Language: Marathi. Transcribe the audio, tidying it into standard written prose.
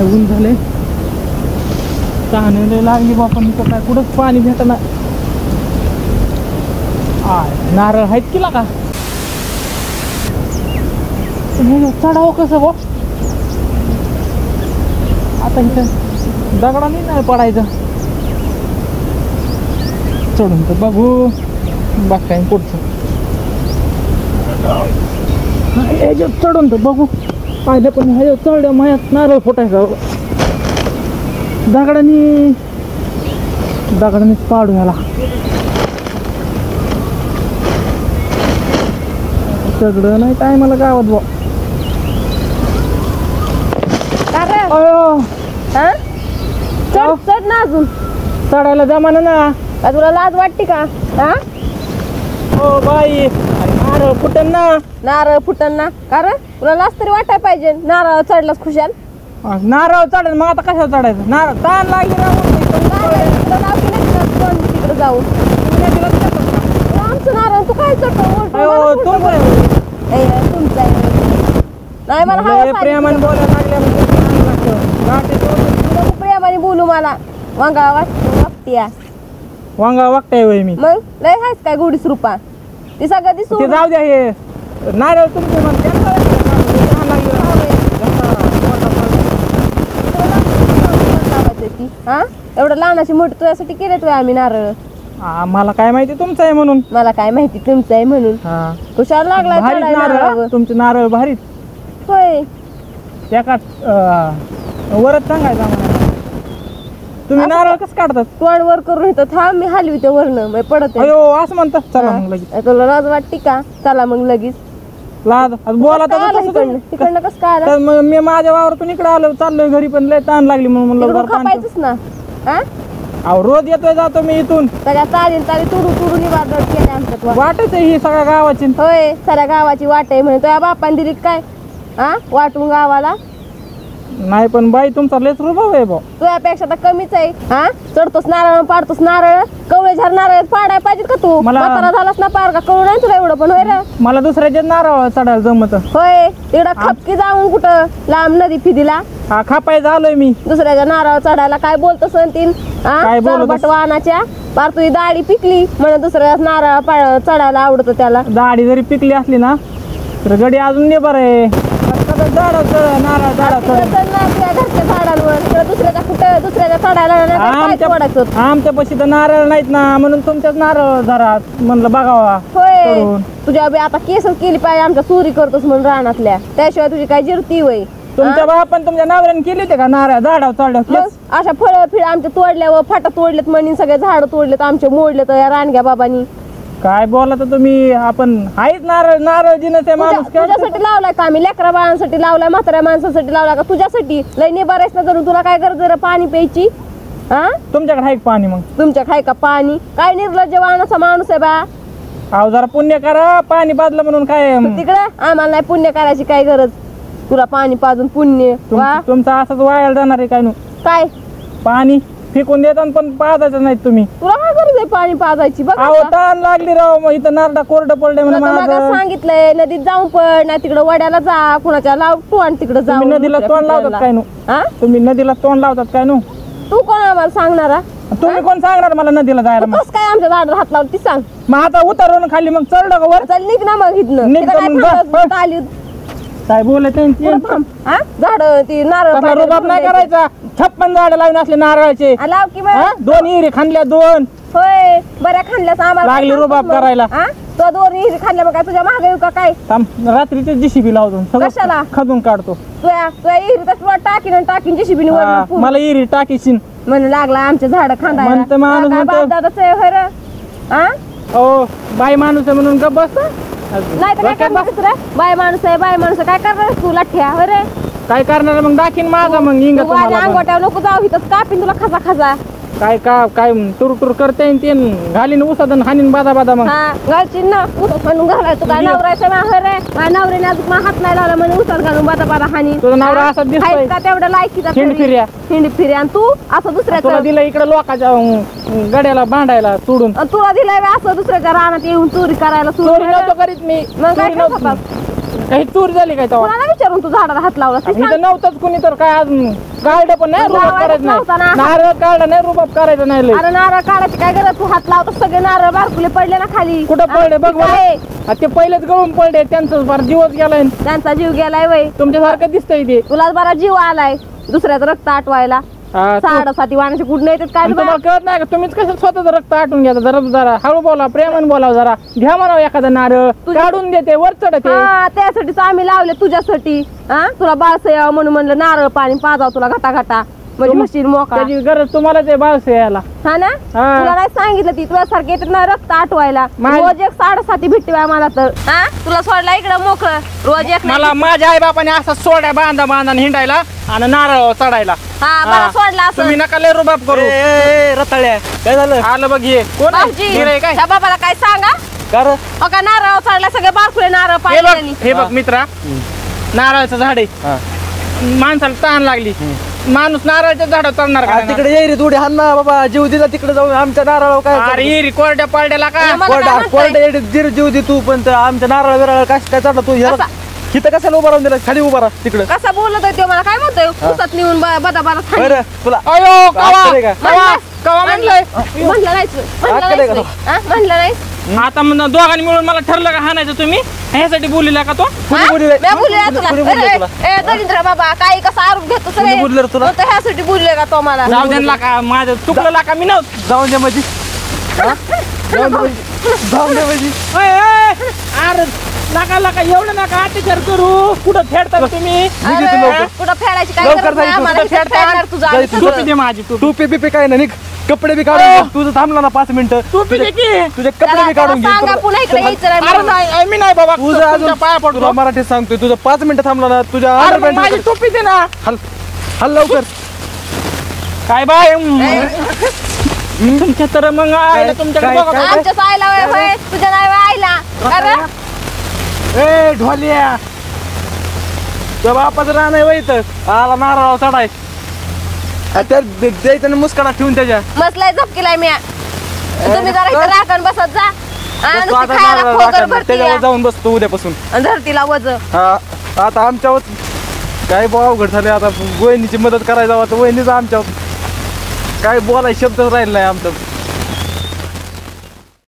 ऊन झाले तहान लागली बापा तर काय कुठंच पाणी भेटना नारळ आहेत किला का चढावं कसं बो आता इथं दगडाने नाही पडायचं चढून तर बघू बघ काय पुढचं चढून तर बघू पाहिलं पण ह्या चढ मायात नारळ फुटायचं दगडानेच पाडू ह्याला सगळं नाही काय मला गावात बो चढ ना अजून चढायला जमाना ना का तुला लाज वाटते का हा हो बाई नारळ फुटन ना नारळ फुटन ना कारण तुला लाज तरी वाटाय पाहिजे नारळ चढलास खुशाल नारळ चढेल मग आता कशाला चढायचं नारळ ताण लागली तिकडे जाऊन आमचं नारळ तू काय चढतो तुमचं नाही मला प्रेमाने बोलायला लागल्या प्रेमाने बोलू मला वांगा वाटते वांगा वागताय वय मी मग लय हायच काय गोडीस रूपा ती सगळं दिसू ते जाऊ द्या हे नारळ तुमचे हा एवढं लहानाची मोठी तुझ्यासाठी केले तुझ्या आम्ही नारळ मला काय माहिती तुमचं आहे म्हणून मला काय माहिती तुमचं आहे म्हणून कुशाला लागला तुमचे नारळ भारीत होय त्या का वरच सांगायचा तुम्ही नारळ कसं काढतात तोंड वर करून येतं थांब मी हलवी ते वरनं पडत अयो असं म्हणतात चला मग लगेच तुला लाज वाटते का चला मग लगेच लाज बोला तिकडनं कसं काय मग मी माझ्या वावरातून इकडे आलो चाललोय घरी पण लय ताण लागली म्हणून म्हणलं खापायचंच ना हा अहो रोज येतोय जातो मी इथून सगळ्या चालेल तुडू तुडू निवाड केले आमच्यात वाटच आहे ही सगळ्या गावाची होय सगळ्या गावाची वाट आहे म्हणे तुझ्या बापाने दिली काय हा वाटून गावाला नाही पण बाई तुमचा लेच रुबाब आहे भाऊ तुझ्यापेक्षा तर कमीच आहे हा चढतोस नारळ पाडतोस नारळ कवळे झाड नारळ पाडाय पाहिजेत का तू म्हातारा झालास ना पार का कळू नाही तुला एवढं पण होय रे मला दुसऱ्याचे नारळ चढायला जमत होय तिकडं खपकी जाऊन कुठं लांब नदी फिदीला हा खापाय झालोय मी दुसऱ्याच्या नारळ चढायला काय बोलतो सनतीन वाहनाच्या पार तुझी दाढी पिकली म्हणून दुसऱ्या नारळ चढायला आवडतो त्याला दाढी जरी पिकली असली ना तर गडी अजून ने बरं आहे आमच्या पशी तर नारळ नाहीत ना म्हणून तुमच्याच नारळ घरात म्हणलं बघावा होय तुझ्या आता केस केली पाहिजे आमच्या चोरी करतोस म्हणून रानातल्या त्याशिवाय तुझी काय जिरती वय तुमच्या बापान तुमच्या नावऱ्याने केली होते का नारळ झाडावर चढल्या अशा फळं फिळ आमच्या तोडल्यावर फाटा तोडलेत म्हणून सगळे झाड तोडलेत आमचे मोडलेत या रानग्या बाबांनी काय बोला तर तुम्ही आपण आहेच नारळ नारळ जिनस माणूस तुझ्यासाठी लावलाय का आम्ही लेकरा बाळांसाठी लावलाय म्हाताऱ्या माणसासाठी लावलाय का तुझ्यासाठी लय निबारायच ना जरूर तुला काय गरज पाणी प्यायची हा तुमच्याकडे आहे पाणी मग तुमच्याकडे आहे का पाणी काय निर्लज्ज वाहनाचा माणूस आहे बा अहो जरा पुण्य करा पाणी पाजलं म्हणून काय तिकडे आम्हाला नाही पुण्य करायची काय गरज तुला पाणी पाजून पुण्य तुमचं असंच वायाला जाणार आहे काय नु काय पाणी फेकून देतात पण पाजायचं नाही तुम्ही तुला काय गरज आहे पाणी पाजायची बघ ताण लागली राव मग इथं नारडा कोरडं पडले म्हणून सांगितलंय नदीत जाऊन पड नाही तिकडे वड्याला जा कुणाच्या लाव तू आणि तिकडे जाऊ नदीला तोंड लावतात काय नु तुम्ही नदीला तोंड लावतात काय नु तू कोण आम्हाला सांगणारा तुम्ही कोण सांगणार मला नदीला जायला कस काय आमच्या झाडाला हात लावून ती सांग मग आता उतरवून खाली मग चढलं का वर चल निघ ना मग इथनं आली काय बोलत झाड ती नारळ रुबाब नाही करायचा 56 झाड लावून असले नारळाचे लाव की 2 हिरी खांदल्या 2 होय बऱ्या खांदल्याच आम्हाला लागली रुबाब करायला तो 2 हिरी खांदल्या मग काय तुझ्या मागे येऊ का काय रात्रीचे जीसीबी लावतो कशाला खदून काढतो तुझ्या हिरी टाकीन जीसीबी मला हिरी टाकीशीन म्हणून लागला आमचे झाड खांदायला माणूस बाई माणूस आहे म्हणून गप बस नाही तर काय करणार बाय माणूस आहे बाय माणूस काय करणार तू लाठ्या रे काय करणार मग दाखीन माझा मग अंगोट्या नको जाऊ इथं कापीन तुला खसा खसा काय काय टुर टुर करते ते घालीन उसादन हानीन बादा बादा मग घालशील ना उसत म्हणून घालाय तू काय नवरायचं ना रे माझ्या नवरीने अजून हात नाही लावला म्हणून उसत घालून बादा बादा हानी तुझा नवरा असा दिसतोय का तेवढं लायकीचा हिंड फिर्या आणि तू असं दुसऱ्याचं दिलं इकडे लोकांच्या गड्याला भांडायला सोडून तुला दिलंय असं दुसऱ्याच्या रानात येऊन चोरी करायला चोरी नव्हतं करीत मी मग काय काही चोरी झाली काय तेव्हा विचारून तू झाडाला हात लावला नव्हतंच कुणी तर काय अजून काढलं पण नाही रुबाब करायचं नव्हता ना. नाही नारळ काढला नाही रुबाब करायचं नाही लय. अरे नारळ काढायची काय गरज, तू हात लावतो सगळे नारळ बारकुले पडले ना खाली. कुठं पडले बघ बरं. काय? ते पहिलेच गळून पडले त्यांचं फार जीवच गेलाय त्यांचा जीव गेलाय वय, तुमच्यासारखं दिसतंय ते. तुला बरा जीव आलाय दुसऱ्याचं रक्त आटवायला. हा, तू- साडेसाती वाण्याचे कुठं येतात काय आणि बा? तुम्हाला कळत नाही का तुम्हीच कसं स्वतःच रक्त आटून घ्या जरा जरा हळू बोला प्रेमाने बोलाव जरा घ्या म्हणावं एखादा नारळ काढून देते वर चढते. हा त्यासाठीच आम्ही लावले तुझ्यासाठी. हा तुला बाळस यावं म्हणून म्हणलं नारळ पाणी पाजाव तुला घाटा घाटा म्हणजे मशीन मोका. त्याची गरज तुम्हाला ते बाळस यायला. हा ना हा. तुला नाही सांगितलं ती तुला सारखे येतात ना रक्त आटवायला. माझ- रोज एक साडेसाती भेटते बाय मला तर. हा तुला सोडला इकडं मोकळं रोज एक नाही. मला माझ्या आई बापाने असा सोड्या बांधा बांधा हिंडायला आणि नारळ चढायला. हा बरं सोडला असं. तुम्ही नका लय रुबाब करू. रताळ्या काय झालं आलं बघ हे कोण आहे? भाऊजी गिऱ्हाईक काय त्या बाबाला काय सांगा. कर हो का नारळ चढला सगळे बारकुले नारळ हे पाणी बघ हे बघ मित्रा नारळाचं झाड आहे माणसाला ताण लागली माणूस नारळाच्या झाडावर चढणार का नाही? तिकडे येरी थोडी हान ना बाबा जीव दिला तिकडे जाऊन आमच्या नारळ काय अरे इरी कोरड्या पारड्याला का मला काय म्हणतोय? जीर जीव दे तू पण त्या आमच्या नारळ विरळ काय काय चढला तू कसा? इथं कशाला उभा राहून दिला खाली उभा राहा तिकडं कसा बोलत आहे तो मला काय म्हणतोय पुसत नेऊन बदा बदा बरं तुला अयो कवा अक्कल आहे का? कवा कवा म्हणलंय म्हणलं नाहीच म्हणलं अक्कल आहे नाहीच का? हा? म्हणलं नाहीच आता म्हणलं दोघांनी मिळून मला ठरलं का हाणायचं तुम्ही ह्यासाठी बोललेला का तो कुणी बोलले? मी बोलले ना तुला कुणी बोलले अरे, तुला? ए दरिद्र बाबा काही कसा आरोप घेतो कुणी बोललं रे तुला? ह्यासाठी बोलले का तो मला जाऊ द्या का माझं चुकलं का मी नव्हतं जाऊन दे माझी जाऊन दे माझी जाऊन दे माझी अरे नका नका एवढं नका अत्याचार करू कुठं फेडता का तुम्ही निघ इथून अरे, लवकर. कुठं फेडायची काय लवकर गरज नाही जायचं, आम्हाला कुठं इथं फेडता? फेडणार तुझं आम्ही जायचं. सगळं. टोपी दे माझी टोपी टोपी बिपी काय ना निघ कपडे बी अयो. काढून घे. तुझं थांबला ना 5 मिनिटं टोपी दे की तुझे त्याला- कपडे बी काढून त्याला सांगा घे पुन्हा इकडे यायचं नाही अरे म्हणून. नाही मी नाही बाबा तुझं तुमच्या अजून पाया तुला पडतो मराठीत सांगतोय तुझं 5 मिनिटं थांबला ना तुझ्या अरे मग underpant माझी कडे- टोपी दे ना हल हल लवकर काय बाय तुमच्या तर मग आईला तुमच्याकडे काय- बघा. काय- आमच्याच आईला वय होय, तुझ्या नाही वय आईला अरे ए ढोलिया तुझ्या बापाचं रान आहे वय इथं आला नारळ चढाय त्या द्यायचं मुस्काना ठेवून त्याच्या मसलाय झपकीलाय मी तुम्ही जरा इथं राखण बसत जा आणि तू नुसती आता खायला नारळ खोगर राखण, भरती त्याच्यावर या. जाऊन बसतो उद्यापासून आणि धरतीला वज हा आता आमच्यावर काय बा अवघड झाले आता वहिनीची मदत करायला जावं तर वहिनीच आमच्यावर काय बोलाय शब्दच राहिला नाही आमचं